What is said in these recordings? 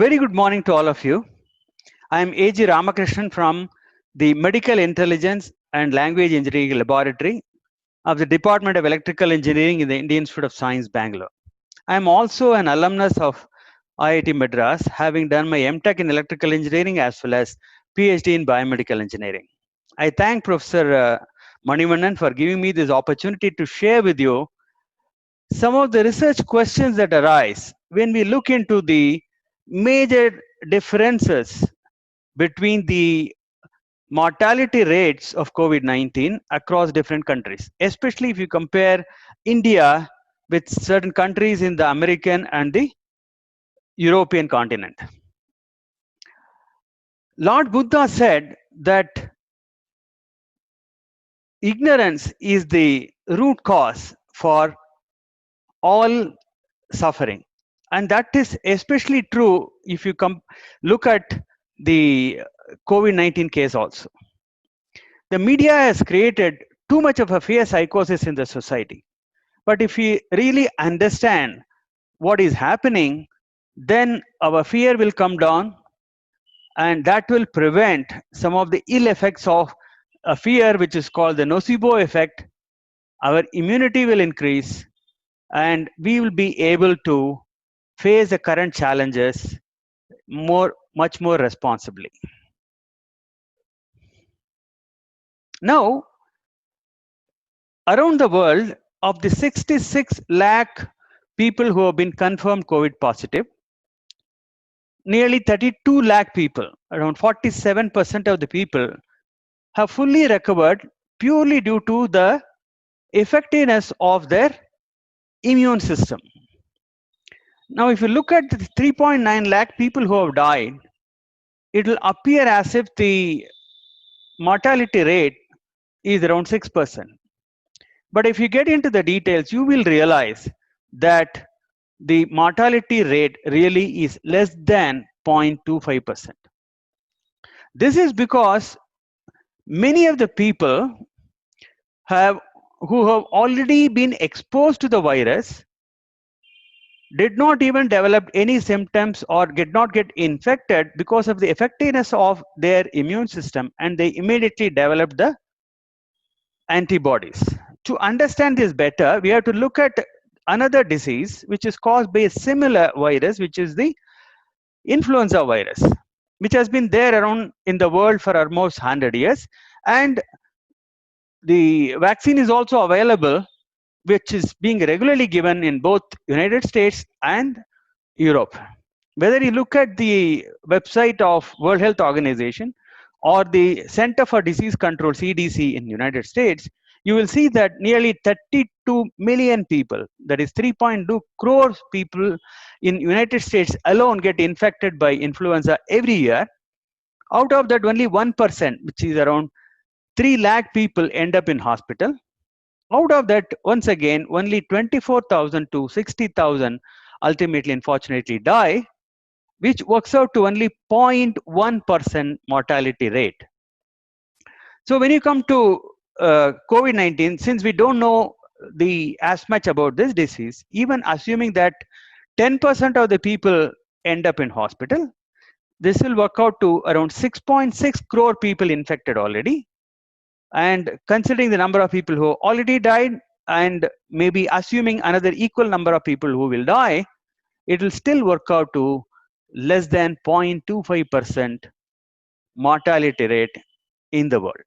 Very good morning to all of you. I am A.G. Ramakrishnan from the Medical Intelligence and Language Engineering Laboratory of the Department of Electrical Engineering in the Indian Institute of Science, Bangalore. I am also an alumnus of IIT Madras, having done my MTech in Electrical Engineering as well as PhD in Biomedical Engineering. I thank Professor Manivannan for giving me this opportunity to share with you some of the research questions that arise when we look into the major differences between the mortality rates of COVID-19 across different countries, especially if you compare India with certain countries in the American and the European continent. Lord Buddha said that ignorance is the root cause for all suffering. And that is especially true if you look at the COVID-19 case also. The media has created too much of a fear psychosis in the society. But if we really understand what is happening, then our fear will come down, and that will prevent some of the ill effects of a fear, which is called the Nocebo Effect. Our immunity will increase, and we will be able to face the current challenges much more responsibly. Now, around the world, of the 66 lakh people who have been confirmed COVID positive, nearly 32 lakh people, around 47% of the people, have fully recovered purely due to the effectiveness of their immune system. Now, if you look at the 3.9 lakh people who have died, it will appear as if the mortality rate is around 6%. But if you get into the details, you will realize that the mortality rate really is less than 0.25%. This is because many of the people who have already been exposed to the virus did not even develop any symptoms or did not get infected because of the effectiveness of their immune system, and they immediately developed the antibodies. To understand this better, we have to look at another disease which is caused by a similar virus, which is the influenza virus, which has been there around in the world for almost 100 years. And the vaccine is also available, which is being regularly given in both United States and Europe. Whether you look at the website of World Health Organization or the Center for Disease Control, CDC, in United States, you will see that nearly 32 million people, that is 3.2 crores people in United States alone, get infected by influenza every year. Out of that, only 1%, which is around 3 lakh people, end up in hospital. Out of that, once again, only 24,000 to 60,000 ultimately, unfortunately, die, which works out to only 0.1% mortality rate. So when you come to COVID-19, since we don't know as much about this disease, even assuming that 10% of the people end up in hospital, this will work out to around 6.6 crore people infected already. And considering the number of people who already died, and maybe assuming another equal number of people who will die, it will still work out to less than 0.25% mortality rate in the world.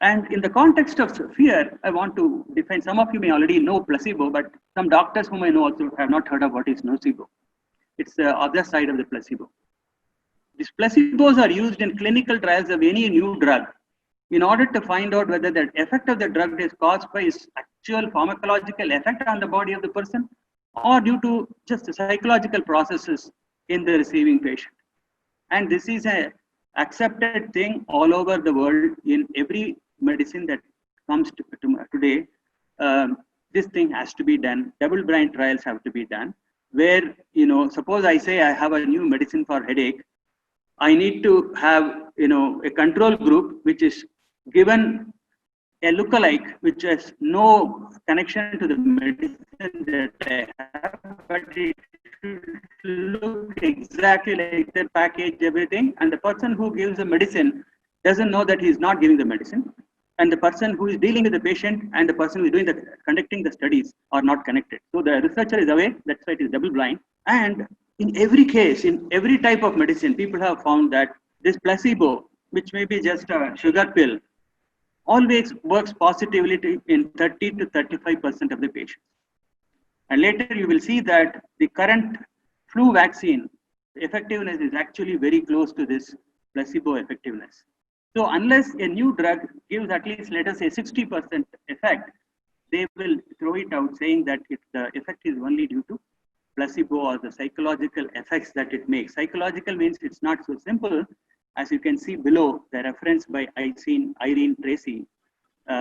And in the context of fear, I want to define, some of you may already know placebo, but some doctors whom I know also have not heard of what is nocebo. It's the other side of the placebo. These placebos are used in clinical trials of any new drug in order to find out whether the effect of the drug is caused by its actual pharmacological effect on the body of the person or due to just the psychological processes in the receiving patient. And this is an accepted thing all over the world. In every medicine that comes to today, this thing has to be done. Double-blind trials have to be done, where, suppose I say I have a new medicine for headache, I need to have, a control group which is given a lookalike which has no connection to the medicine that I have, but it look exactly like that, package everything, and the person who gives the medicine doesn't know that he is not giving the medicine, and the person who is dealing with the patient and the person who is doing the conducting the studies are not connected. So the researcher is away. That's why it is double blind. And in every case, in every type of medicine, people have found that this placebo, which may be just a sugar pill, always works positively in 30 to 35% of the patients. And later you will see that the current flu vaccine effectiveness is actually very close to this placebo effectiveness. So unless a new drug gives at least, let us say, 60% effect, they will throw it out saying that the effect is only due to placebo or the psychological effects that it makes. Psychological means it's not so simple. As you can see below, the reference by Irene Tracy,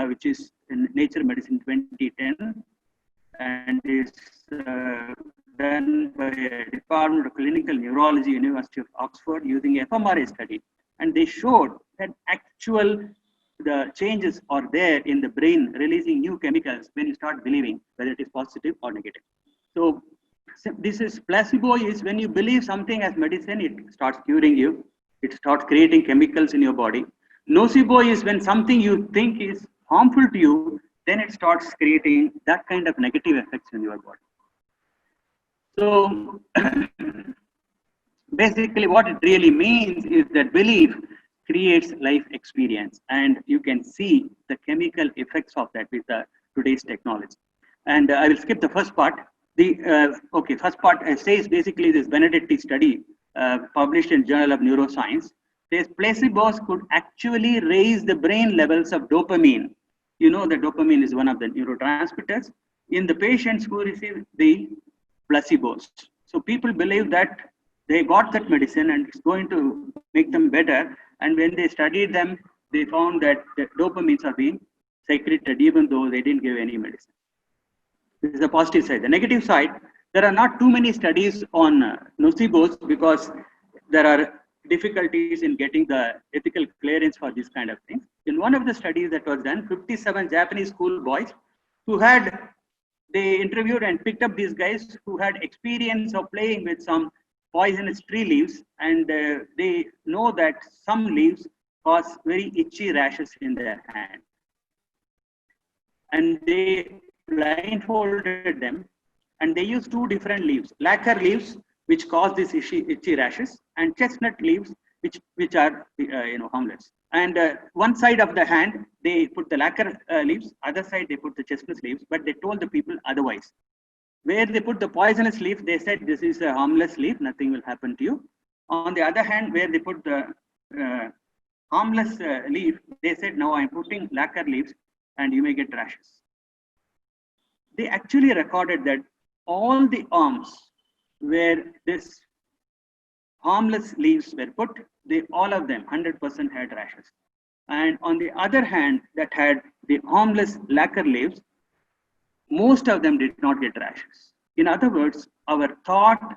which is in Nature Medicine 2010, and is done by a Department of Clinical Neurology, University of Oxford, using a fMRI study. And they showed that the changes are there in the brain, releasing new chemicals when you start believing whether it is positive or negative. So this is placebo is when you believe something as medicine, it starts curing you. It starts creating chemicals in your body. Nocebo is when something you think is harmful to you, then it starts creating that kind of negative effects in your body. So basically what it really means is that belief creates life experience, and you can see the chemical effects of that with today's technology. And I will skip the first part. First part says basically this Benedetti study published in Journal of Neuroscience says placebos could actually raise the brain levels of dopamine. You know that dopamine is one of the neurotransmitters in the patients who receive the placebos. So people believe that they got that medicine and it's going to make them better. And when they studied them, they found that the dopamines are being secreted even though they didn't give any medicine. This is the positive side. The negative side, there are not too many studies on nocebos because there are difficulties in getting the ethical clearance for this kind of things. In one of the studies that was done, 57 Japanese school boys they interviewed and picked up these guys who had experience of playing with some poisonous tree leaves, and they know that some leaves cause very itchy rashes in their hand. And they blindfolded them, and they used two different leaves: lacquer leaves, which cause these itchy rashes, and chestnut leaves, which are harmless. And one side of the hand they put the lacquer leaves, other side they put the chestnut leaves, but they told the people otherwise. Where they put the poisonous leaf, they said this is a harmless leaf, nothing will happen to you. On the other hand, where they put the harmless leaf, they said, now I'm putting lacquer leaves and you may get rashes. They actually recorded that all the arms where this harmless leaves were put, all of them, 100% had rashes. And on the other hand, that had the harmless lacquer leaves, most of them did not get rashes. In other words, our thought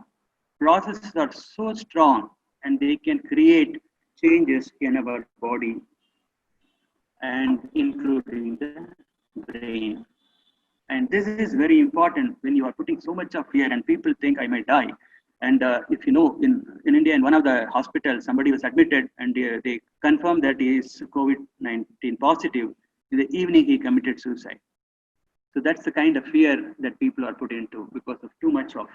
processes are so strong and they can create changes in our body and including the brain. And this is very important when you are putting so much of fear and people think I might die. And if you know, in India, in one of the hospitals, somebody was admitted and they confirmed that he is COVID-19 positive. In the evening, he committed suicide. So that's the kind of fear that people are put into because of too much of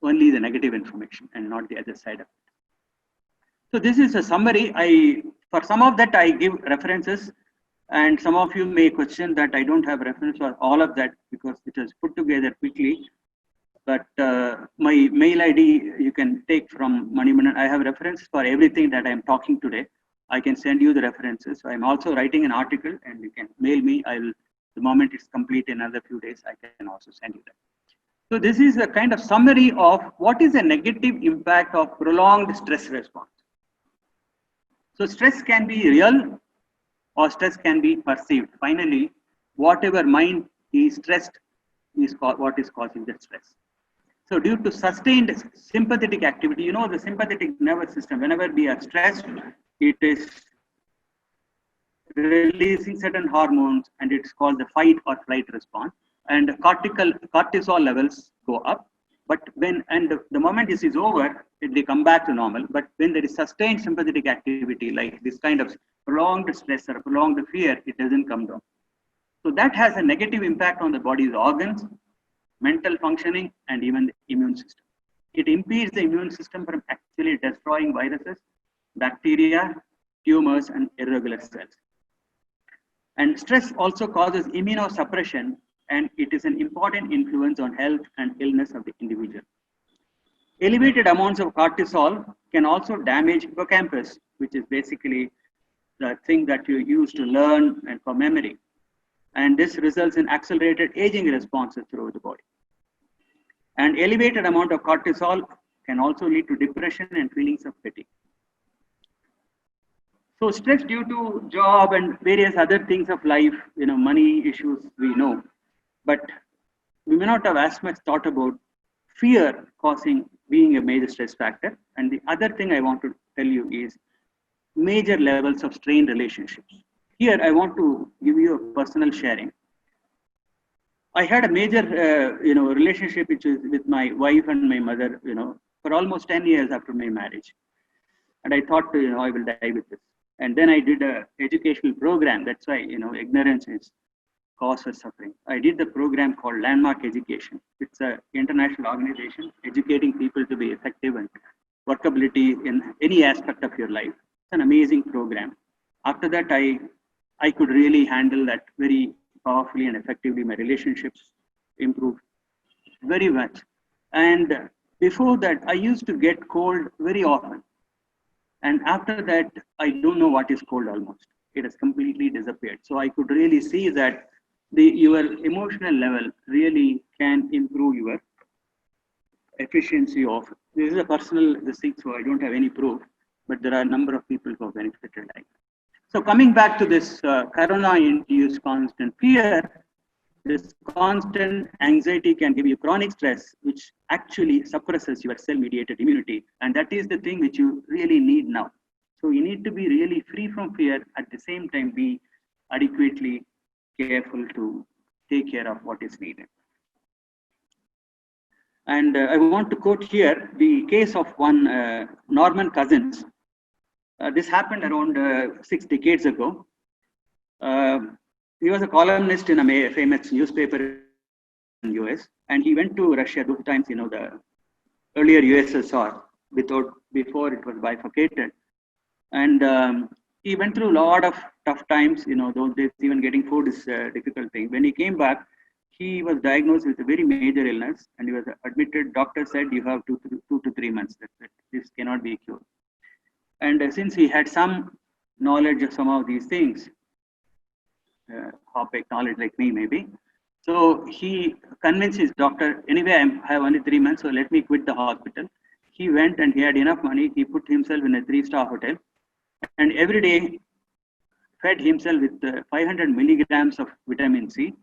only the negative information and not the other side of it. So this is a summary. For some of that, I give references, and some of you may question that I don't have reference for all of that because it was put together quickly. But my mail ID you can take from Manivannan. I have reference for everything that I'm talking today. I can send you the references. I'm also writing an article, and you can mail me. The moment it's complete in another few days, I can also send you that. So this is a kind of summary of what is the negative impact of prolonged stress response. So stress can be real or stress can be perceived. Finally, whatever mind is stressed is what is causing the stress. So due to sustained sympathetic activity, you know the sympathetic nervous system, whenever we are stressed, it is releasing certain hormones and it's called the fight or flight response. And cortisol levels go up. But the moment this is over, they come back to normal. But when there is sustained sympathetic activity, like this kind of prolonged stress or prolonged fear, it doesn't come down. So that has a negative impact on the body's organs, mental functioning, and even the immune system. It impedes the immune system from actually destroying viruses, bacteria, tumors, and irregular cells. And stress also causes immunosuppression, and it is an important influence on health and illness of the individual. Elevated amounts of cortisol can also damage hippocampus, which is basically the thing that you use to learn and for memory. And this results in accelerated aging responses throughout the body. And elevated amount of cortisol can also lead to depression and feelings of fatigue. So stress due to job and various other things of life, money issues, we know, but we may not have as much thought about fear being a major stress factor. And the other thing I want to tell you is major levels of strained relationships. Here, I want to give you a personal sharing. I had a major, relationship which is with my wife and my mother, for almost 10 years after my marriage. And I thought, I will die with this. And then I did an educational program. That's why, ignorance is cause for suffering. I did the program called Landmark Education. It's an international organization educating people to be effective and workability in any aspect of your life. It's an amazing program. After that, I could really handle that very powerfully and effectively. My relationships improved very much. And before that, I used to get cold very often. And after that, I don't know what is cold almost. It has completely disappeared. So I could really see that your emotional level really can improve your efficiency of, this is a personal thing, so I don't have any proof, but there are a number of people who have benefited like that. So coming back to this corona-induced constant fear, this constant anxiety can give you chronic stress, which actually suppresses your cell-mediated immunity. And that is the thing which you really need now. So you need to be really free from fear, at the same time be adequately careful to take care of what is needed. And I want to quote here the case of one Norman Cousins. This happened around 6 decades ago. He was a columnist in a famous newspaper in the US, and he went to Russia those times, the earlier USSR, before it was bifurcated. And he went through a lot of tough times, those days even getting food is a difficult thing. When he came back, he was diagnosed with a very major illness, and he was admitted. Doctor said, you have 2 to 3 months. That's it. This cannot be cured. And since he had some knowledge of some of these things, Hopek knowledge like me maybe, so he convinced his doctor, anyway, I have only 3 months, so let me quit the hospital. He went and he had enough money. He put himself in a 3-star hotel, and every day fed himself with 500 milligrams of vitamin C.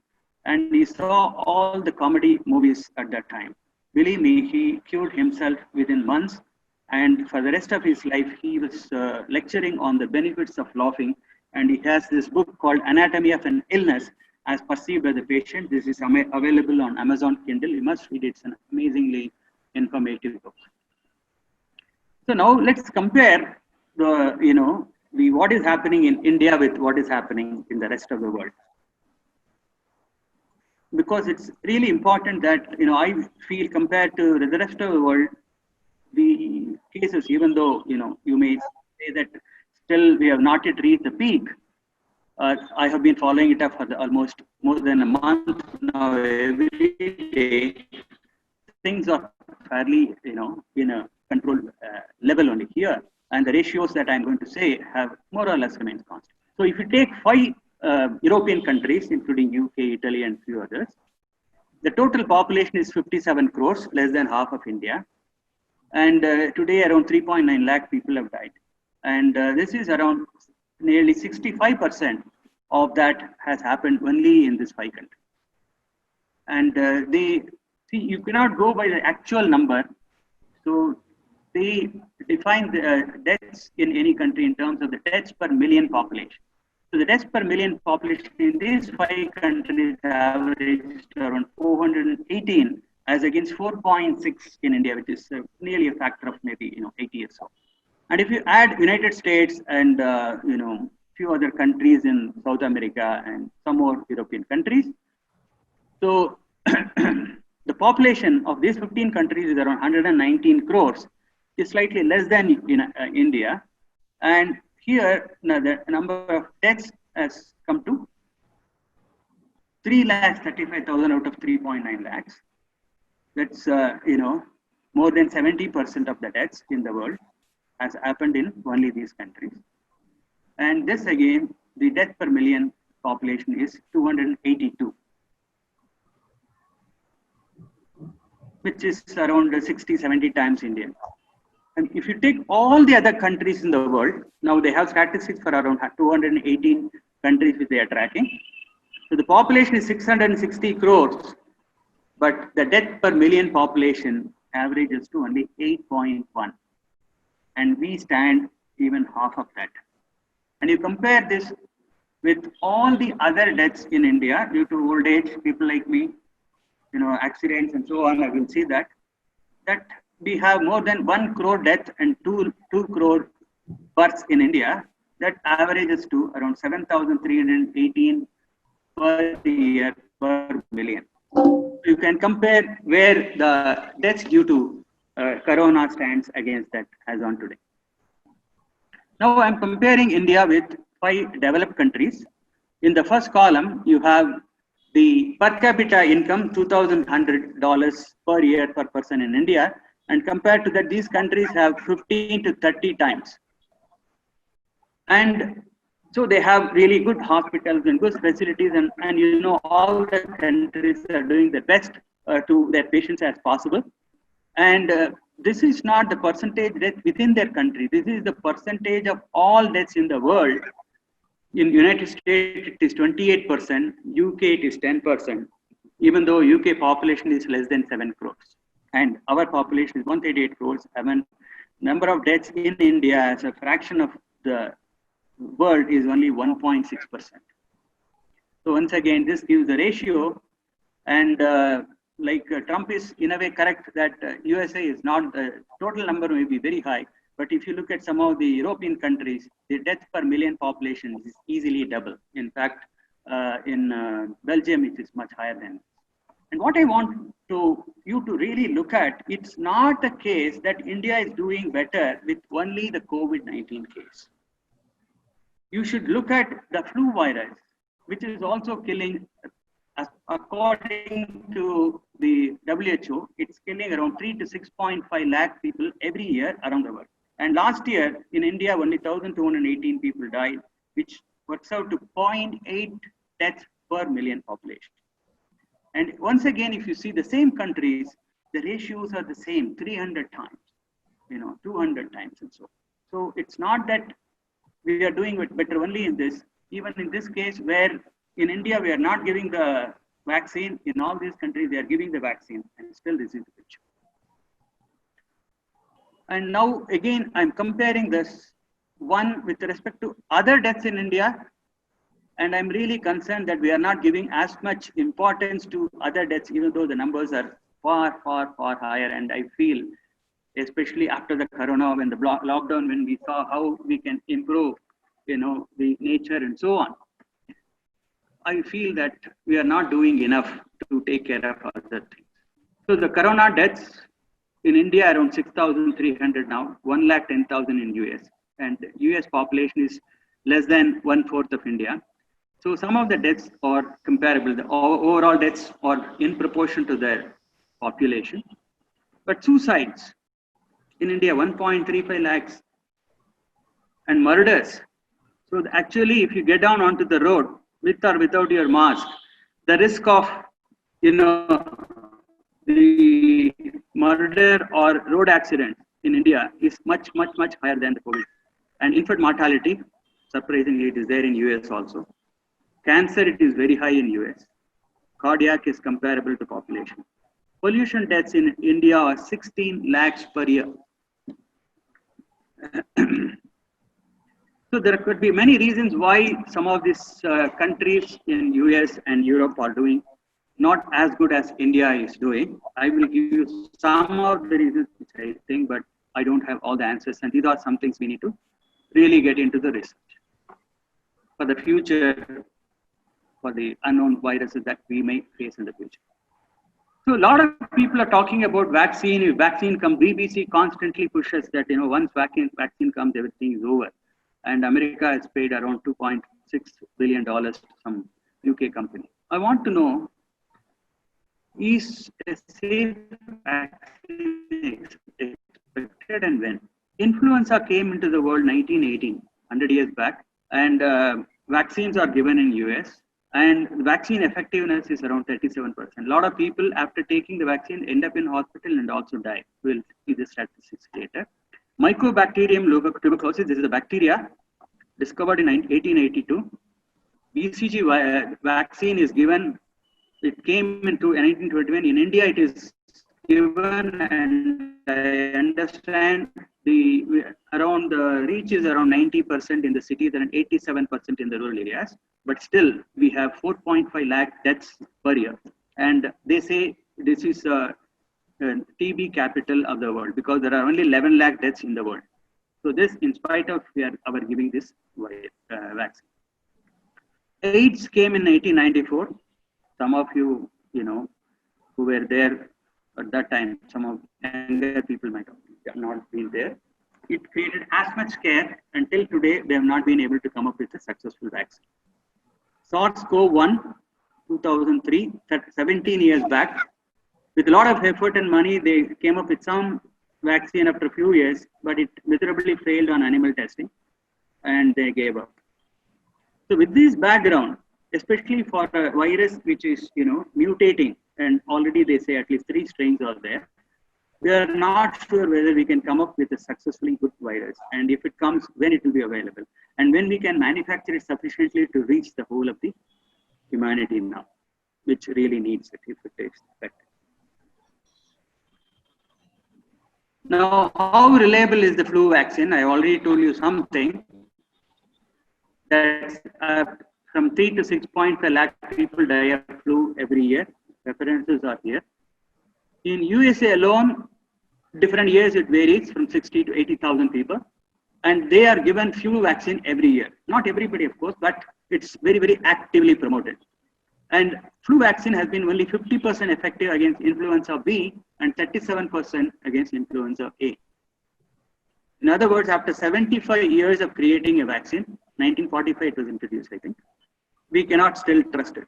And he saw all the comedy movies at that time. Believe me, he cured himself within months. And for the rest of his life, he was lecturing on the benefits of laughing. And he has this book called Anatomy of an Illness as Perceived by the Patient. This is available on Amazon Kindle. You must read it. It's an amazingly informative book. So now let's compare what is happening in India with what is happening in the rest of the world. Because it's really important that, I feel compared to the rest of the world, the cases, even though, you may say that still we have not yet reached the peak. I have been following it up for almost more than a month now. Every day, things are fairly, in a controlled level only here. And the ratios that I'm going to say have more or less remained constant. So if you take 5 European countries, including UK, Italy, and few others, the total population is 57 crores, less than half of India. And today around 3.9 lakh people have died. And this is around nearly 65% of that has happened only in this 5 countries. And you cannot go by the actual number. So they define the deaths in any country in terms of the deaths per million population. So the deaths per million population in these 5 countries averaged around 418 as against 4.6 in India, which is nearly a factor of maybe 80 or so. And if you add United States and few other countries in South America and some more European countries, so the population of these 15 countries is around 119 crores, is slightly less than India. And here the number of deaths has come to 3,35,000 out of 3.9 lakhs. That's more than 70% of the deaths in the world has happened in only these countries. And this again, the death per million population is 282, which is around 60, 70 times Indian. And if you take all the other countries in the world, now they have statistics for around 218 countries which they are tracking. So the population is 660 crores, but the death per million population averages to only 8.1. And we stand even half of that. And you compare this with all the other deaths in India due to old age, people like me, accidents and so on, I will see that we have more than 1 crore death and 2 crore births in India. That averages to around 7,318 per year per million. You can compare where the deaths due to corona stands against that as on today. Now I'm comparing India with 5 developed countries. In the first column, you have the per capita income, $2,100 per year per person in India. And compared to that, these countries have 15 to 30 times. And so they have really good hospitals and good facilities, and all the countries are doing their best to their patients as possible. And this is not the percentage death within their country. This is the percentage of all deaths in the world. In United States, it is 28%. UK, it is 10%, even though UK population is less than 7 crores. And our population is 138 crores. And number of deaths in India as a fraction of the world is only 1.6%. So once again, this gives the ratio. And Trump is in a way correct that USA is not, the total number may be very high. But if you look at some of the European countries, the death per million population is easily double. In fact, in Belgium, it is much higher than. And what I want you to really look at, it's not the case that India is doing better with only the COVID-19 case. You should look at the flu virus, which is also killing, according to the WHO, it's killing around 3 to 6.5 lakh people every year around the world. And last year in India, only 1,218 people died, which works out to 0.8 deaths per million population. And once again, if you see the same countries, the ratios are the same, 300 times, 200 times and so. So it's not that we are doing it better only in this. Even in this case, where in India we are not giving the vaccine, in all these countries they are giving the vaccine, and still this is the picture. And now again, I'm comparing this one with respect to other deaths in India. And I'm really concerned that we are not giving as much importance to other deaths, even though the numbers are far, far, far higher. And I feel, especially after the corona, when the lockdown, when we saw how we can improve, the nature and so on, I feel that we are not doing enough to take care of other things. So the corona deaths in India around 6,300 now, 110,000 in US, and US population is less than 1/4 of India. So some of the deaths are comparable. The overall deaths are in proportion to their population. But suicides in India, 1.35 lakhs, and murders. So actually, if you get down onto the road with or without your mask, the risk of the murder or road accident in India is much, much, much higher than the COVID. And infant mortality, surprisingly, it is there in US also. Cancer, it is very high in US. Cardiac is comparable to population. Pollution deaths in India are 16 lakhs per year. So there could be many reasons why some of these countries in US and Europe are doing not as good as India is doing. I will give you some of the reasons which I think, but I don't have all the answers. And these are some things we need to really get into the research for the future, for the unknown viruses that we may face in the future. So a lot of people are talking about vaccine. If vaccine comes, BBC constantly pushes that, once vaccine comes, everything is over. And America has paid around $2.6 billion to some UK company. I want to know, is a safe vaccine expected and when? Influenza came into the world 1918, 100 years back, and vaccines are given in US. And vaccine effectiveness is around 37%. A lot of people, after taking the vaccine, end up in hospital and also die. We'll see the statistics later. Mycobacterium tuberculosis, this is a bacteria discovered in 1882. BCG vaccine is given, it came into 1921. In India, it is given, and I understand around the reach is around 90% in the cities and 87% in the rural areas. But still, we have 4.5 lakh deaths per year. And they say this is TB capital of the world because there are only 11 lakh deaths in the world. So this, in spite of our giving this vaccine. AIDS came in 1894. Some of you, who were there at that time, some of younger people might have not been there. It created as much scare. Until today, they have not been able to come up with a successful vaccine. SARS-CoV-1, 2003, 17 years back. With a lot of effort and money, they came up with some vaccine after a few years, but it miserably failed on animal testing, and they gave up. So with this background, especially for a virus which is, mutating, and already they say at least 3 strains are there, we are not sure whether we can come up with a successfully good virus, and if it comes, when it will be available, and when we can manufacture it sufficiently to reach the whole of the humanity now, which really needs it if it takes effect. Now, how reliable is the flu vaccine? I already told you something. That from 3 to 6.5 lakh people die of flu every year. References are here. In USA alone, different years it varies from 60 to 80,000 people. And they are given flu vaccine every year. Not everybody, of course, but it's very, very actively promoted. And flu vaccine has been only 50% effective against influenza B and 37% against influenza A. In other words, after 75 years of creating a vaccine, 1945 it was introduced, I think, we cannot still trust it.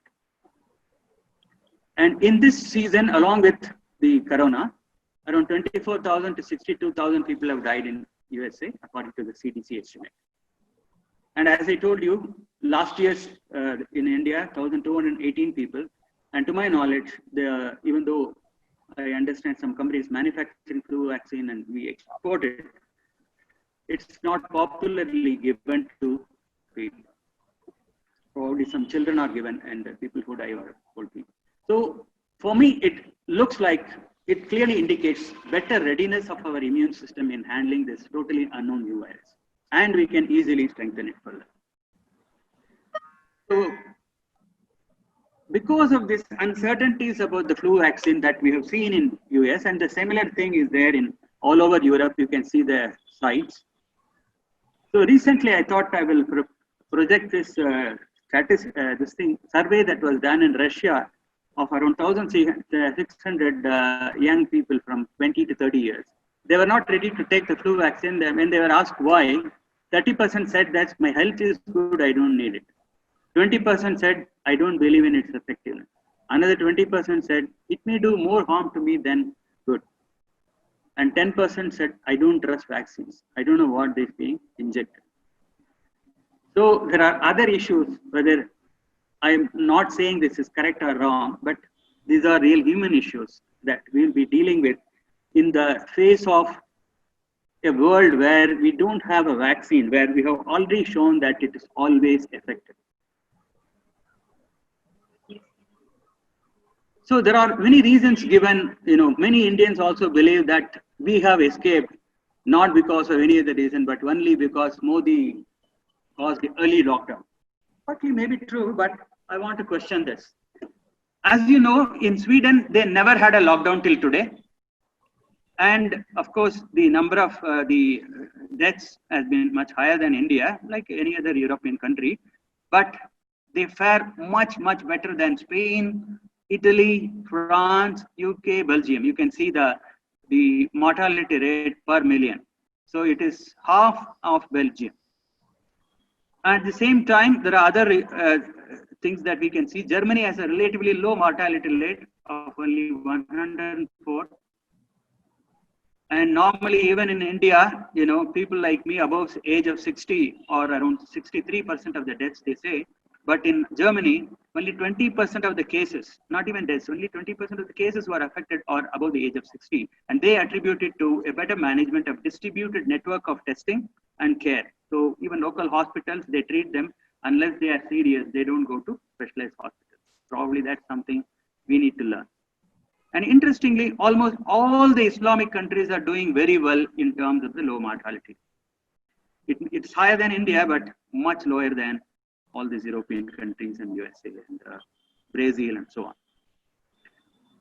And in this season, along with the corona, around 24,000 to 62,000 people have died in USA, according to the CDC estimate. And as I told you, last year's in India, 1,218 people. And to my knowledge, even though I understand some companies manufacturing flu vaccine and we export it, it's not popularly given to people. Probably some children are given and people who die are old people. So for me, it looks like it clearly indicates better readiness of our immune system in handling this totally unknown new virus. And we can easily strengthen it further. So because of this uncertainties about the flu vaccine that we have seen in US, and the similar thing is there in all over Europe, you can see the sites. So recently, I thought I will project this survey that was done in Russia of around 1,600 young people from 20 to 30 years. They were not ready to take the flu vaccine. When they were asked why, 30% said that my health is good, I don't need it. 20% said, I don't believe in its effectiveness. Another 20% said, it may do more harm to me than good. And 10% said, I don't trust vaccines. I don't know what they're being injected. So there are other issues, whether I'm not saying this is correct or wrong, but these are real human issues that we'll be dealing with in the face of a world where we don't have a vaccine, where we have already shown that it is always effective. So there are many reasons given, many Indians also believe that we have escaped, not because of any other reason, but only because Modi caused the early lockdown. Partly may be true, but I want to question this. As you know, in Sweden, they never had a lockdown till today. And of course, the number of the deaths has been much higher than India, like any other European country. But they fare much, much better than Spain, Italy, France, UK, Belgium. You can see the mortality rate per million. So it is half of Belgium. At the same time, there are other things that we can see. Germany has a relatively low mortality rate of only 104. And normally, even in India, you know, people like me above age of 60 or around 63% of the deaths, they say. But in Germany, only 20% of the cases, not even deaths, only 20% of the cases were affected or above the age of 60. And they attribute it to a better management of distributed network of testing and care. So even local hospitals, they treat them unless they are serious, they don't go to specialized hospitals. Probably that's something we need to learn. And interestingly, almost all the Islamic countries are doing very well in terms of the low mortality. It's higher than India, but much lower than all these European countries and USA and Brazil and so on.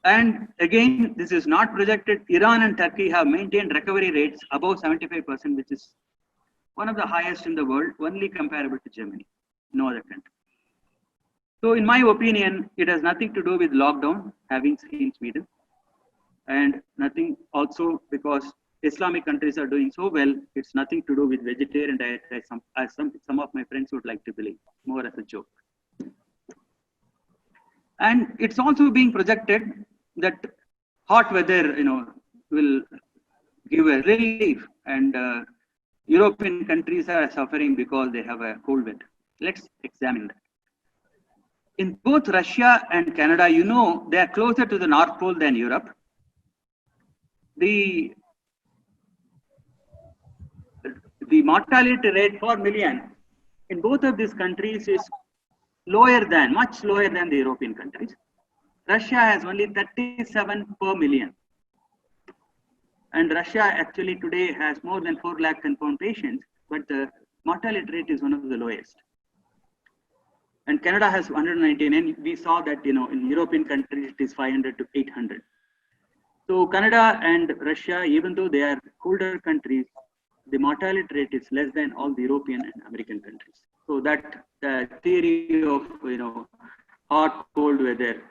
And again, this is not projected. Iran and Turkey have maintained recovery rates above 75%, which is one of the highest in the world, only comparable to Germany, no other country. So in my opinion, it has nothing to do with lockdown, having seen Sweden, and nothing also because Islamic countries are doing so well. It's nothing to do with vegetarian diet, as some of my friends would like to believe, more as a joke. And it's also being projected that hot weather, you know, will give a relief, and European countries are suffering because they have a cold weather. Let's examine that. In both Russia and Canada, you know, they are closer to the North Pole than Europe. The mortality rate per million in both of these countries is much lower than the European countries. Russia has only 37 per million. And Russia actually today has more than 4 lakh confirmed patients, but the mortality rate is one of the lowest. And Canada has 199. We saw that, you know, in European countries, it is 500 to 800. So Canada and Russia, even though they are colder countries, the mortality rate is less than all the European and American countries. So that the theory of, you know, hot, cold weather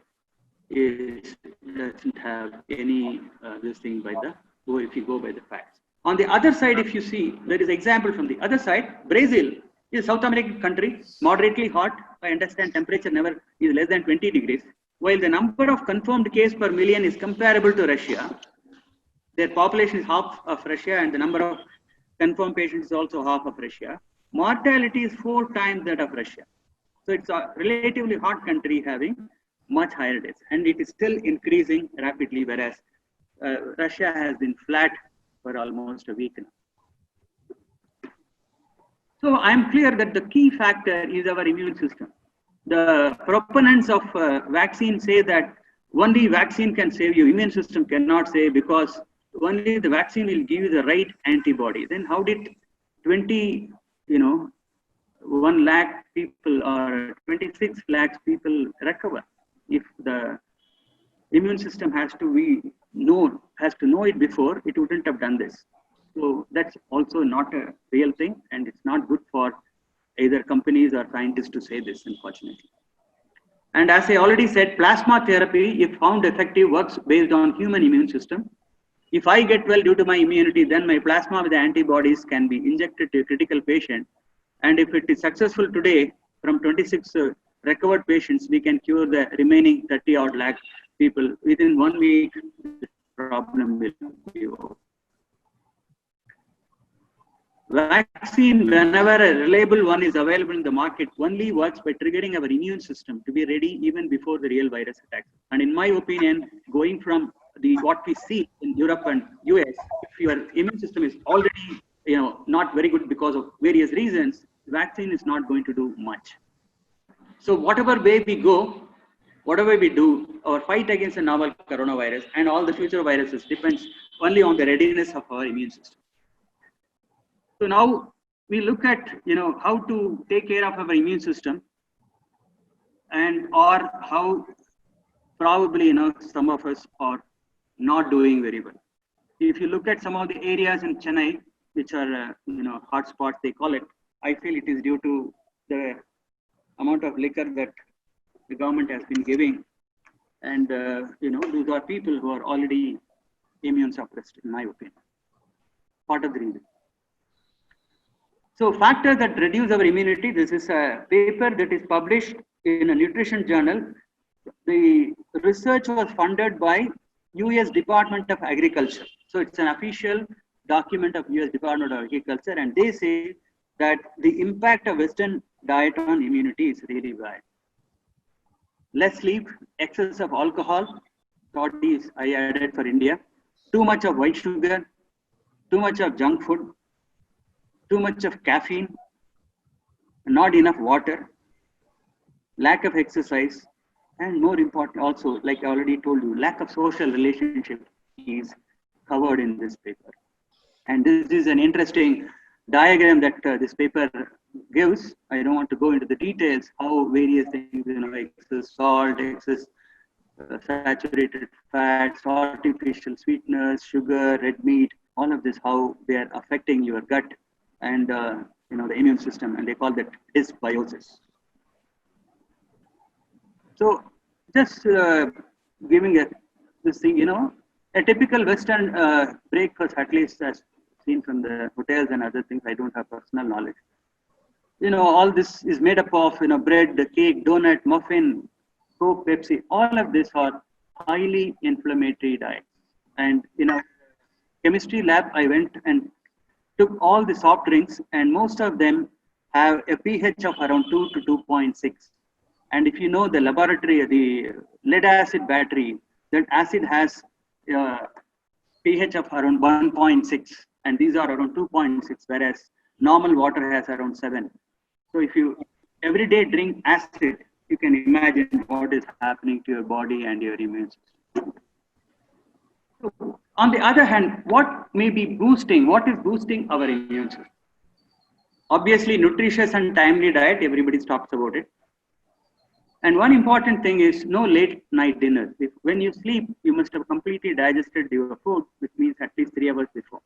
doesn't have any this thing by the, if you go by the facts. On the other side, if you see, there is example from the other side. Brazil is a South American country, moderately hot. I understand temperature never is less than 20 degrees. While the number of confirmed cases per million is comparable to Russia, their population is half of Russia and the number of confirmed patients is also half of Russia. Mortality is 4 times that of Russia. So it's a relatively hot country having much higher deaths, and it is still increasing rapidly, whereas Russia has been flat for almost a week now. So I'm clear that the key factor is our immune system. The proponents of vaccine say that only vaccine can save you, immune system cannot save, because only the vaccine will give you the right antibody. Then how did 1 lakh people or 26 lakhs people recover? If the immune system has to know it before, it wouldn't have done this. So that's also not a real thing, and it's not good for either companies or scientists to say this, unfortunately. And as I already said, plasma therapy, if found effective, works based on human immune system. If I get well due to my immunity, then my plasma with the antibodies can be injected to a critical patient. And if it is successful today, from 26 recovered patients, we can cure the remaining 30 odd lakh people. Within 1 week, the problem will be over. Vaccine, whenever a reliable one is available in the market, only works by triggering our immune system to be ready even before the real virus attacks. And in my opinion, going from what we see in Europe and US, if your immune system is already not very good because of various reasons, vaccine is not going to do much. So whatever way we go, whatever we do, our fight against the novel coronavirus and all the future viruses depends only on the readiness of our immune system. So now we look at how to take care of our immune system, and or how probably, some of us are not doing very well. If you look at some of the areas in Chennai, which are, hotspots, they call it, I feel it is due to the amount of liquor that the government has been giving. And, these are people who are already immune suppressed, in my opinion. Part of the reason. So factors that reduce our immunity, this is a paper that is published in a nutrition journal. The research was funded by US Department of Agriculture. So it's an official document of US Department of Agriculture, and they say that the impact of Western diet on immunity is really bad. Less sleep, excess of alcohol, bodies I added for India, too much of white sugar, too much of junk food, too much of caffeine, not enough water, lack of exercise, and more important also, like I already told you, lack of social relationship is covered in this paper. And this is an interesting diagram that this paper gives. I don't want to go into the details, how various things, excess salt, excess saturated fats, artificial sweeteners, sugar, red meat, all of this, how they are affecting your gut and the immune system, and they call that dysbiosis. So just giving this thing, a typical Western breakfast, at least as seen from the hotels and other things, I don't have personal knowledge. All this is made up of, bread, cake, donut, muffin, Coke, Pepsi, all of this are highly inflammatory diets. And, chemistry lab, I went and took all the soft drinks, and most of them have a pH of around 2 to 2.6. And if you know the laboratory, the lead acid battery, that acid has pH of around 1.6, and these are around 2.6, whereas normal water has around 7. So if you every day drink acid, you can imagine what is happening to your body and your immune system. So, on the other hand, what is boosting our immune system? Obviously, nutritious and timely diet, everybody talks about it. And one important thing is no late night dinner. When you sleep, you must have completely digested your food, which means at least 3 hours before.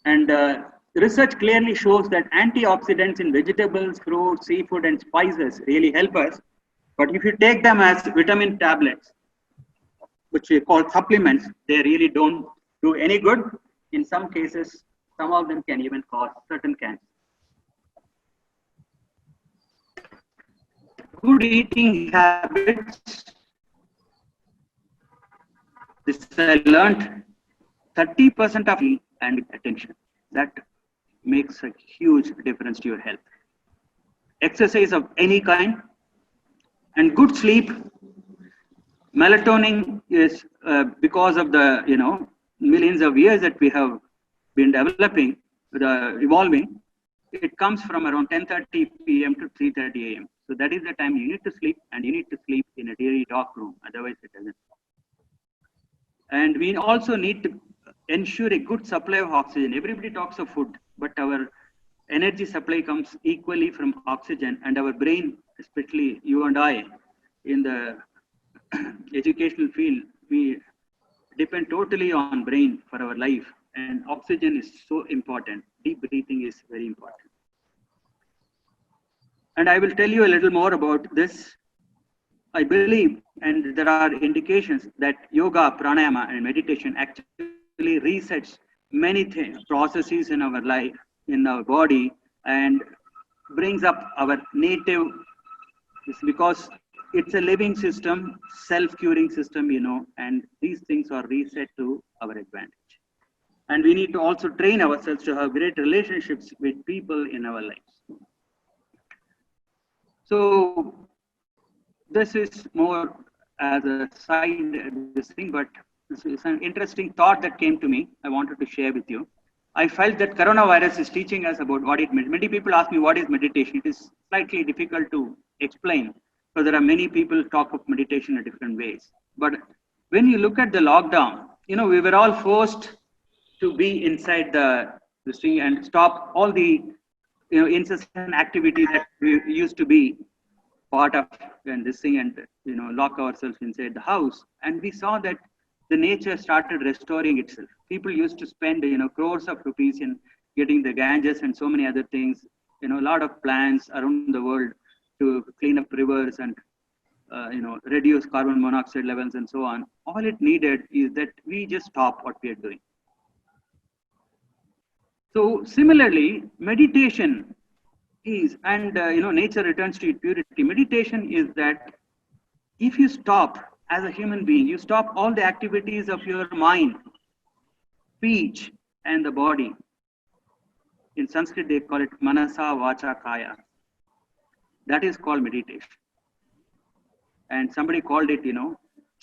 And research clearly shows that antioxidants in vegetables, fruits, seafood, and spices really help us. But if you take them as vitamin tablets, which we call supplements, they really don't do any good. In some cases, some of them can even cause certain cancer. Good eating habits. This I learned 30% of and attention. That makes a huge difference to your health. Exercise of any kind and good sleep. Melatonin is because of the millions of years that we have been developing, evolving. It comes from around 10:30 p.m. to 3:30 a.m. So that is the time you need to sleep, and you need to sleep in a very dark room. Otherwise, it doesn't. And we also need to ensure a good supply of oxygen. Everybody talks of food, but our energy supply comes equally from oxygen, and our brain, especially you and I, in the educational field, we depend totally on brain for our life, and oxygen is so important. Deep breathing is very important. And I will tell you a little more about this. I believe, and there are indications that yoga, pranayama, and meditation actually resets many processes in our life, in our body, and brings up our native, because it's a living system, self-curing system, and these things are reset to our advantage. And we need to also train ourselves to have great relationships with people in our lives. So this is more as a side this thing, but this is an interesting thought that came to me. I wanted to share with you. I felt that coronavirus is teaching us about what it means. Many people ask me what is meditation. It is slightly difficult to explain, because there are many people talk of meditation in different ways. But when you look at the lockdown, we were all forced to be inside the thing and stop all the incessant activity that we used to be part of and this thing and lock ourselves inside the house, and we saw that the nature started restoring itself. People used to spend crores of rupees in getting the Ganges and so many other things, a lot of plans around the world to clean up rivers and reduce carbon monoxide levels and so on. All it needed is that we just stop what we are doing. So similarly, meditation is, and nature returns to its purity. Meditation is that if you stop as a human being, you stop all the activities of your mind, speech, and the body. In Sanskrit, they call it manasa, vacha, kaya. That is called meditation. And somebody called it,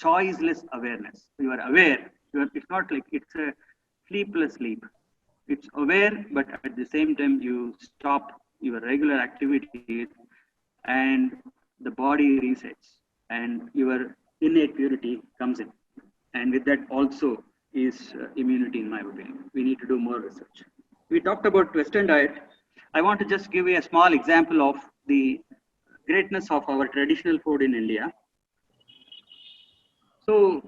choiceless awareness. You are aware. It's not like it's a sleepless sleep. It's aware, but at the same time, you stop your regular activities and the body resets and your innate purity comes in. And with that also is immunity, in my opinion. We need to do more research. We talked about Western diet. I want to just give you a small example of the greatness of our traditional food in India. So,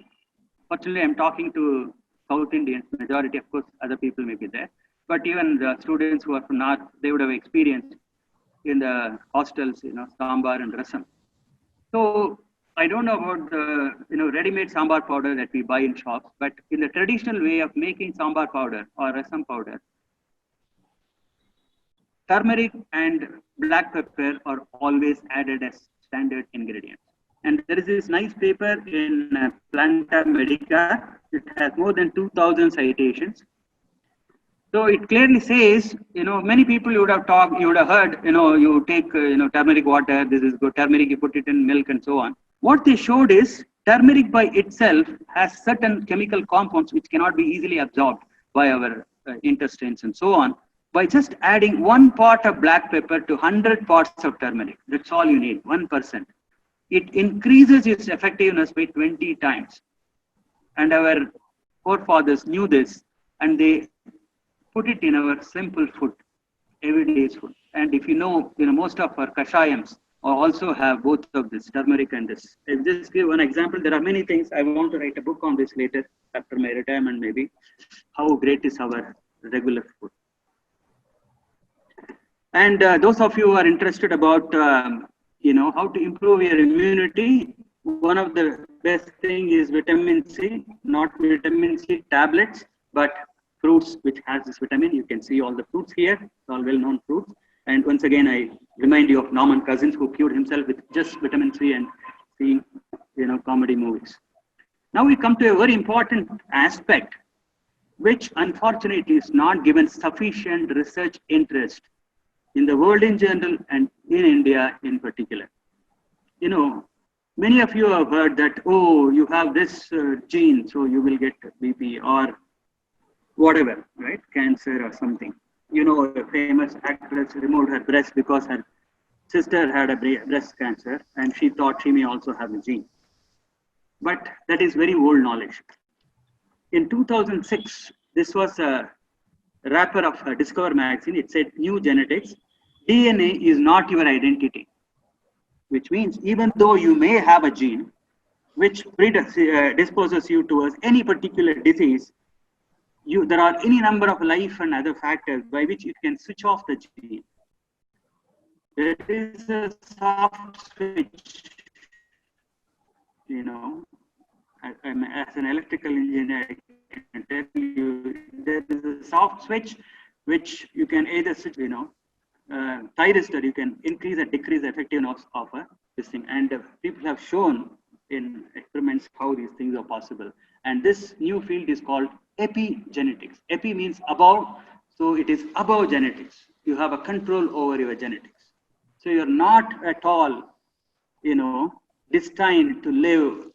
fortunately, I'm talking to South Indians, majority, of course, other people may be there. But even the students who are from North, they would have experienced in the hostels, sambar and rasam. So, I don't know about the, ready-made sambar powder that we buy in shops, but in the traditional way of making sambar powder or rasam powder, turmeric and black pepper are always added as standard ingredients. And there is this nice paper in Planta Medica. It has more than 2,000 citations. So it clearly says, many people you would have heard, you take, turmeric water, this is good, turmeric, you put it in milk and so on. What they showed is turmeric by itself has certain chemical compounds which cannot be easily absorbed by our intestines and so on. By just adding 1 part of black pepper to 100 parts of turmeric, that's all you need, 1%. It increases its effectiveness by 20 times. And our forefathers knew this, and they put it in our simple food, everyday food. And if most of our kashayams also have both of this, turmeric and this. I'll just give one example. There are many things. I want to write a book on this later, after my retirement maybe, how great is our regular food. And those of you who are interested about, how to improve your immunity, one of the best thing is vitamin C, not vitamin C tablets, but fruits which has this vitamin. You can see all the fruits here, all well-known fruits. And once again, I remind you of Norman Cousins, who cured himself with just vitamin C and seeing, comedy movies. Now we come to a very important aspect, which unfortunately is not given sufficient research interest in the world in general and in India in particular. Many of you have heard that, oh, you have this gene, so you will get BP or whatever, right? Cancer or something. A famous actress removed her breast because her sister had a breast cancer and she thought she may also have the gene. But that is very old knowledge. In 2006, this was a wrapper of Discover magazine. It said, New Genetics, DNA is not your identity. Which means even though you may have a gene which predisposes you towards any particular disease, there are any number of life and other factors by which you can switch off the gene. There is a soft switch, as an electrical engineer, I can tell you, there is a soft switch which you can either switch, thyristor, you can increase or decrease the effectiveness of this thing. And people have shown in experiments how these things are possible. And this new field is called Epi Genetics. Epi means above, so it is above genetics. You have a control over your genetics. So you're not at all, destined to live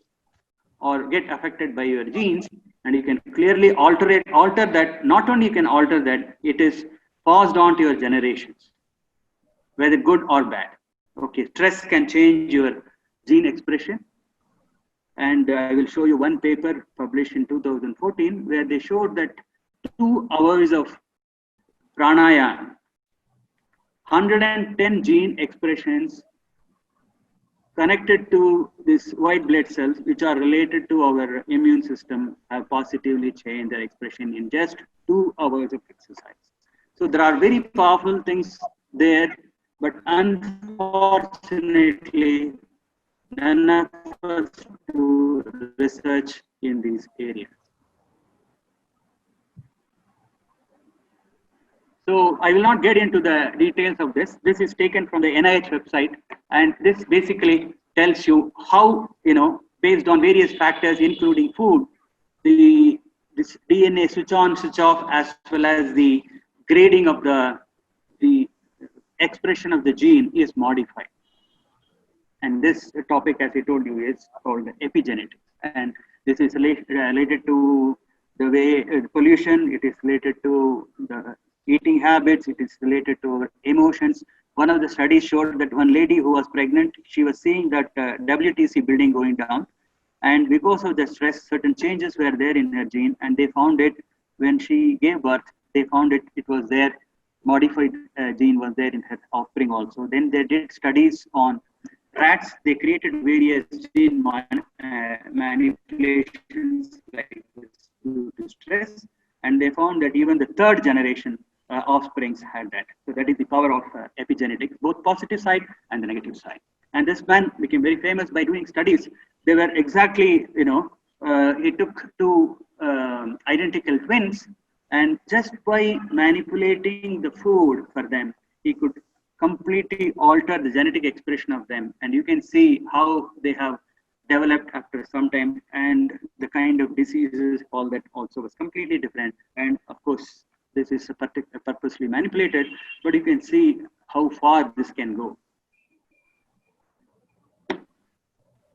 or get affected by your genes, and you can clearly alter that. Not only you can alter that, it is passed on to your generations, whether good or bad. Okay, stress can change your gene expression. And I will show you one paper published in 2014 where they showed that 2 hours of pranayama, 110 gene expressions connected to these white blood cells, which are related to our immune system, have positively changed their expression in just 2 hours of exercise. So there are very powerful things there, but unfortunately, none of us do research in these areas. So I will not get into the details of this. This is taken from the NIH website, and this basically tells you how, based on various factors, including food, this DNA switch on, switch off, as well as the grading of the expression of the gene is modified. And this topic, as I told you, is called epigenetics. And this is related to the way pollution, it is related to the eating habits, it is related to emotions. One of the studies showed that one lady who was pregnant, she was seeing that WTC building going down. And because of the stress, certain changes were there in her gene, and they found it when she gave birth, they found it was there, modified gene was there in her offspring also. Then they did studies on rats. They created various gene manipulations like this due to stress, and they found that even the third generation offsprings had that. So that is the power of epigenetics, both positive side and the negative side. And this man became very famous by doing studies. They were exactly, he took two identical twins, and just by manipulating the food for them, he could completely alter the genetic expression of them. And you can see how they have developed after some time, and the kind of diseases, all that also was completely different. And of course, this is purposely manipulated, but you can see how far this can go.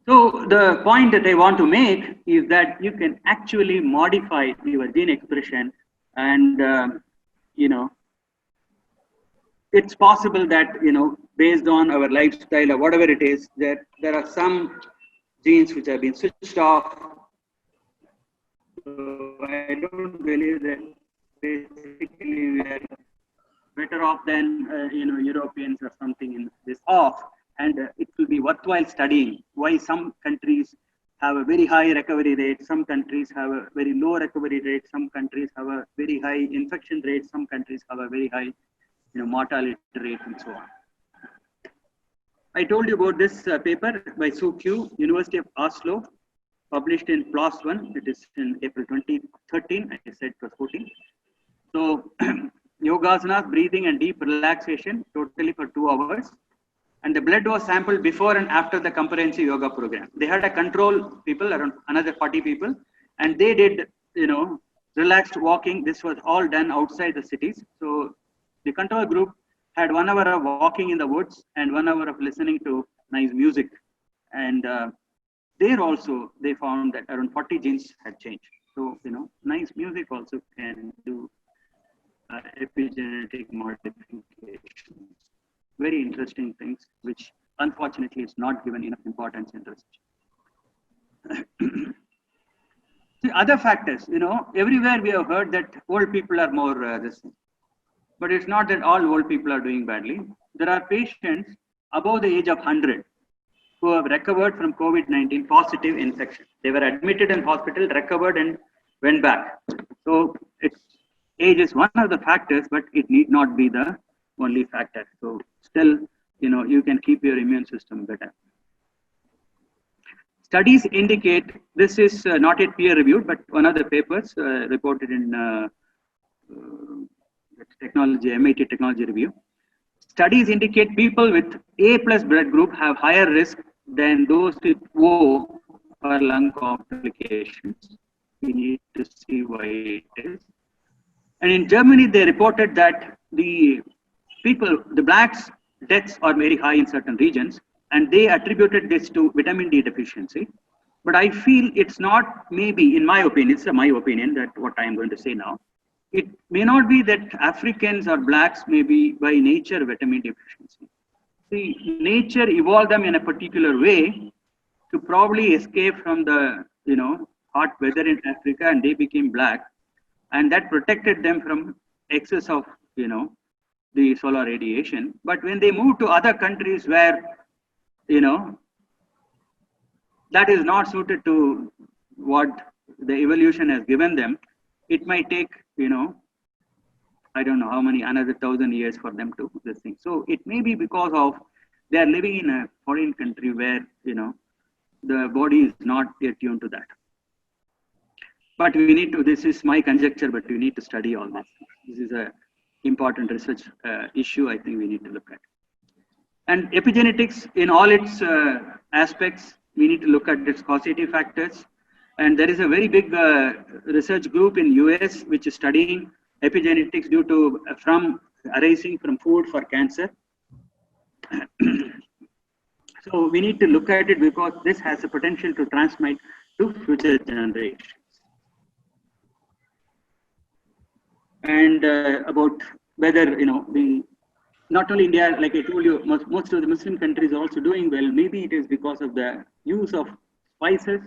So the point that I want to make is that you can actually modify your gene expression, and it's possible that based on our lifestyle or whatever it is, that there are some genes which have been switched off. So I don't believe that basically we are better off than Europeans or something in this off. And it will be worthwhile studying why some countries have a very high recovery rate, some countries have a very low recovery rate, some countries have a very high infection rate, some countries have a very high mortality rate, and so on. I told you about this paper by Soo Kyu, University of Oslo, published in PLOS One. It is in April 2013. I said it was 14. So yogasanas, breathing and deep relaxation, totally for 2 hours. And the blood was sampled before and after the comprehensive yoga program. They had a control people, around another 40 people, and they did, relaxed walking. This was all done outside the cities. So the control group had 1 hour of walking in the woods and 1 hour of listening to nice music. And there also, they found that around 40 genes had changed. So, nice music also can do epigenetic modifications. Very interesting things, which unfortunately is not given enough importance in research. See, other factors, everywhere we have heard that old people are more resistant. But it's not that all old people are doing badly. There are patients above the age of 100 who have recovered from COVID-19 positive infection. They were admitted in hospital, recovered, and went back. So age is one of the factors, but it need not be the only factor. So still, you can keep your immune system better. Studies indicate, this is not yet peer reviewed, but one of the papers reported in MIT Technology Review. Studies indicate people with A+ blood group have higher risk than those with O for lung complications. We need to see why it is. And in Germany, they reported that the blacks' deaths are very high in certain regions, and they attributed this to vitamin D deficiency. But I feel it's not, maybe, in my opinion, it's my opinion that what I am going to say now, it may not be that Africans or blacks may be by nature vitamin deficiency. See, nature evolved them in a particular way to probably escape from the hot weather in Africa, and they became black, and that protected them from excess of the solar radiation. But when they moved to other countries where that is not suited to what the evolution has given them, it might take, I don't know how many, another 1,000 years for them to this thing. So it may be because of they are living in a foreign country where, the body is not attuned to that. But we need to, this is my conjecture, but we need to study all this. This is a important research issue I think we need to look at. And epigenetics in all its aspects, we need to look at its causative factors. And there is a very big research group in US which is studying epigenetics due to arising from food for cancer. So we need to look at it because this has a potential to transmit to future generations. And about whether, not only India, like I told you, most of the Muslim countries are also doing well. Maybe it is because of the use of spices,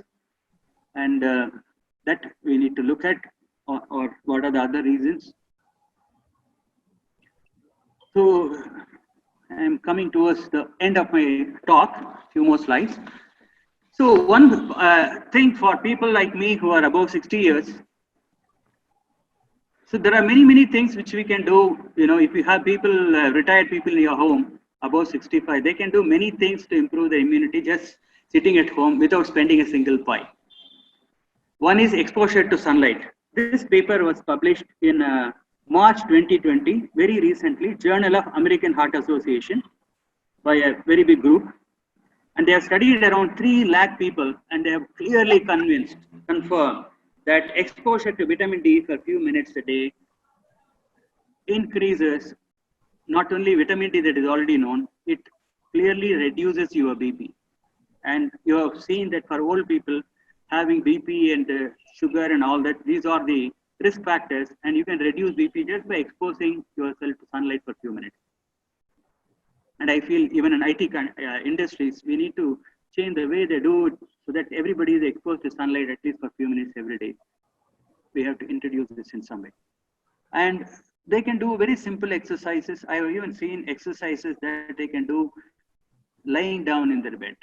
and that we need to look at, or what are the other reasons. So I'm coming towards the end of my talk, few more slides. So one thing for people like me who are above 60 years, so there are many things which we can do. If you have people, retired people in your home above 65, they can do many things to improve their immunity just sitting at home without spending a single pie. One is exposure to sunlight. This paper was published in March 2020, very recently, Journal of American Heart Association, by a very big group. And they have studied around 3 lakh people, and they have clearly confirmed that exposure to vitamin D for a few minutes a day increases not only vitamin D that is already known, it clearly reduces your BP. And you have seen that for old people having BP and sugar and all that, these are the risk factors, and you can reduce BP just by exposing yourself to sunlight for a few minutes. And I feel even in IT industries, we need to change the way they do it so that everybody is exposed to sunlight at least for a few minutes every day. We have to introduce this in some way. And they can do very simple exercises. I have even seen exercises that they can do lying down in their bed.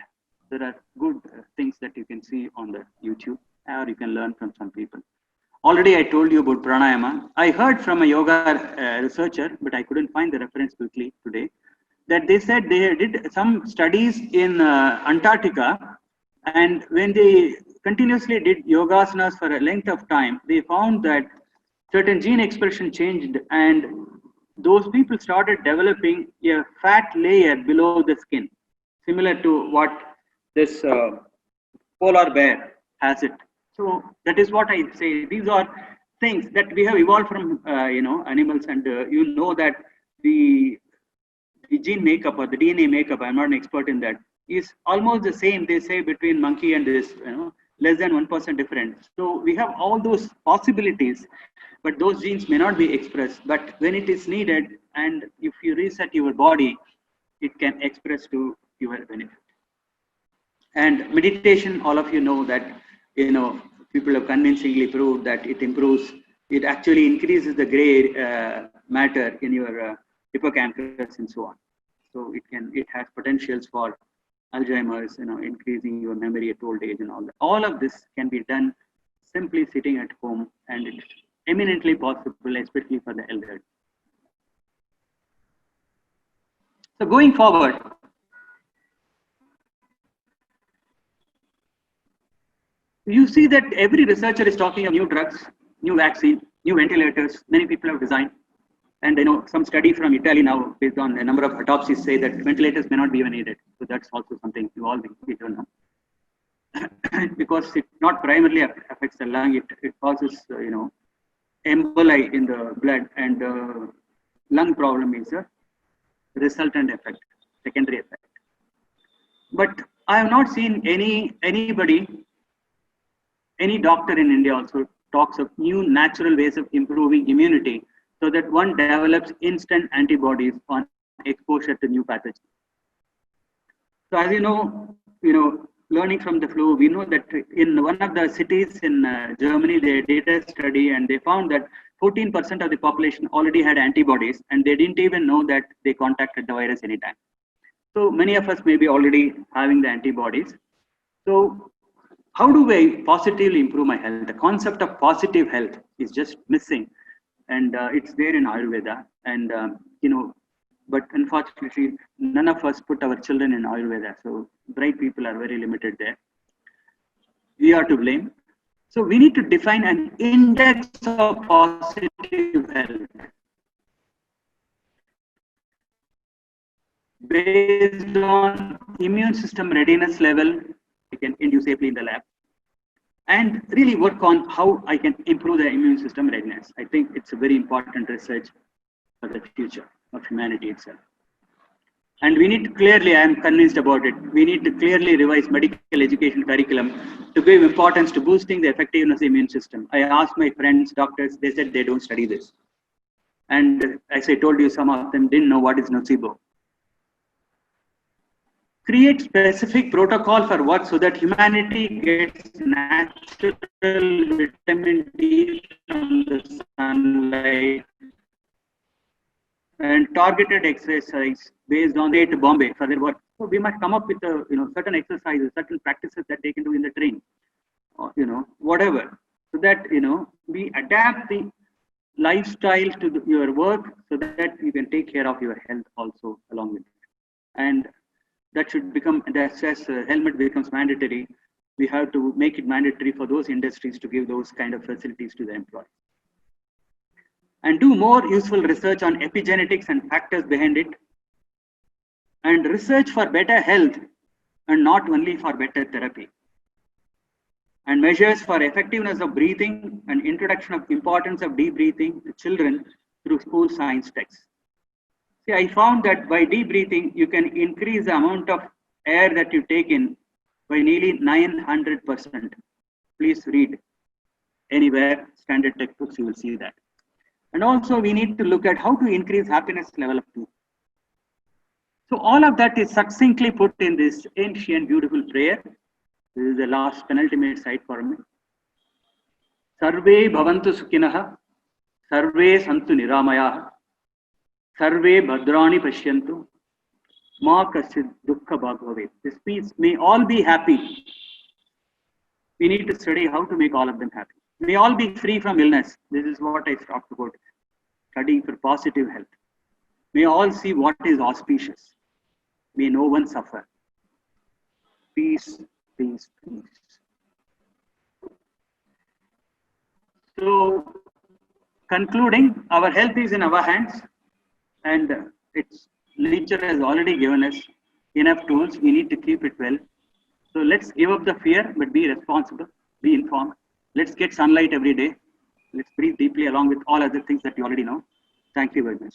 There are good things that you can see on the YouTube, or you can learn from some people. Already I told you about pranayama. I heard from a yoga researcher, but I couldn't find the reference quickly today, that they said they did some studies in Antarctica, and when they continuously did yogasanas for a length of time, they found that certain gene expression changed, and those people started developing a fat layer below the skin, similar to what this polar bear has it. So that is what I say. These are things that we have evolved from, animals, and that the gene makeup or the DNA makeup, I'm not an expert in that, is almost the same, they say, between monkey and this, less than 1% difference. So we have all those possibilities, but those genes may not be expressed. But when it is needed, and if you reset your body, it can express to your benefit. And meditation, all of you know that, people have convincingly proved that it actually increases the gray matter in your hippocampus and so on. So it has potentials for Alzheimer's, increasing your memory at old age and all that. All of this can be done simply sitting at home, and it's eminently possible, especially for the elderly. So going forward, you see that every researcher is talking of new drugs, new vaccine, new ventilators. Many people have designed. And some study from Italy now, based on a number of autopsies, say that ventilators may not be even needed. So that's also something evolving. We don't know. Because it not primarily affects the lung, it causes, emboli in the blood, and lung problem is a resultant effect, secondary effect. But I have not seen anybody, any doctor in India also talks of new natural ways of improving immunity, so that one develops instant antibodies on exposure to new pathogens. So as you know, learning from the flu, we know that in one of the cities in Germany, they did a study and they found that 14% of the population already had antibodies, and they didn't even know that they contacted the virus anytime. So many of us may be already having the antibodies. So how do I positively improve my health? The concept of positive health is just missing, and it's there in Ayurveda. And but unfortunately, none of us put our children in Ayurveda. So bright people are very limited there. We are to blame. So we need to define an index of positive health based on immune system readiness level. I can induce safely in the lab, and really work on how I can improve the immune system readiness. I think it's a very important research for the future of humanity itself. And we need to clearly, I am convinced about it, we need to clearly revise medical education curriculum to give importance to boosting the effectiveness of the immune system. I asked my friends, doctors, they said they don't study this. And as I told you, some of them didn't know what is nocebo. Create specific protocol for work so that humanity gets natural vitamin D from the sunlight, and targeted exercise based on to Bombay for their work. So we must come up with certain exercises, certain practices that they can do in the train, or whatever, so that we adapt the lifestyle to your work so that you can take care of your health also along with it. And that should become, as helmet becomes mandatory, we have to make it mandatory for those industries to give those kind of facilities to the employees. And do more useful research on epigenetics and factors behind it, and research for better health and not only for better therapy, and measures for effectiveness of breathing and introduction of importance of deep breathing to children through school science texts. See, I found that by deep breathing, you can increase the amount of air that you take in by nearly 900%. Please read anywhere, standard textbooks, you will see that. And also we need to look at how to increase happiness level of two. So all of that is succinctly put in this ancient beautiful prayer. This is the last penultimate slide for me. Sarve bhavantu sukhinaha, sarve santu niramayaha, sarve bhadrani pashyantu, ma kasid dukkha bhagave. This means may all be happy. We need to study how to make all of them happy. May all be free from illness. This is what I talked about. Studying for positive health. May all see what is auspicious. May no one suffer. Peace, peace, peace. So, concluding, our health is in our hands, and its nature has already given us enough tools. We need to keep it well. So let's give up the fear, but be responsible, be informed. Let's get sunlight every day. Let's breathe deeply along with all other things that you already know. Thank you very much.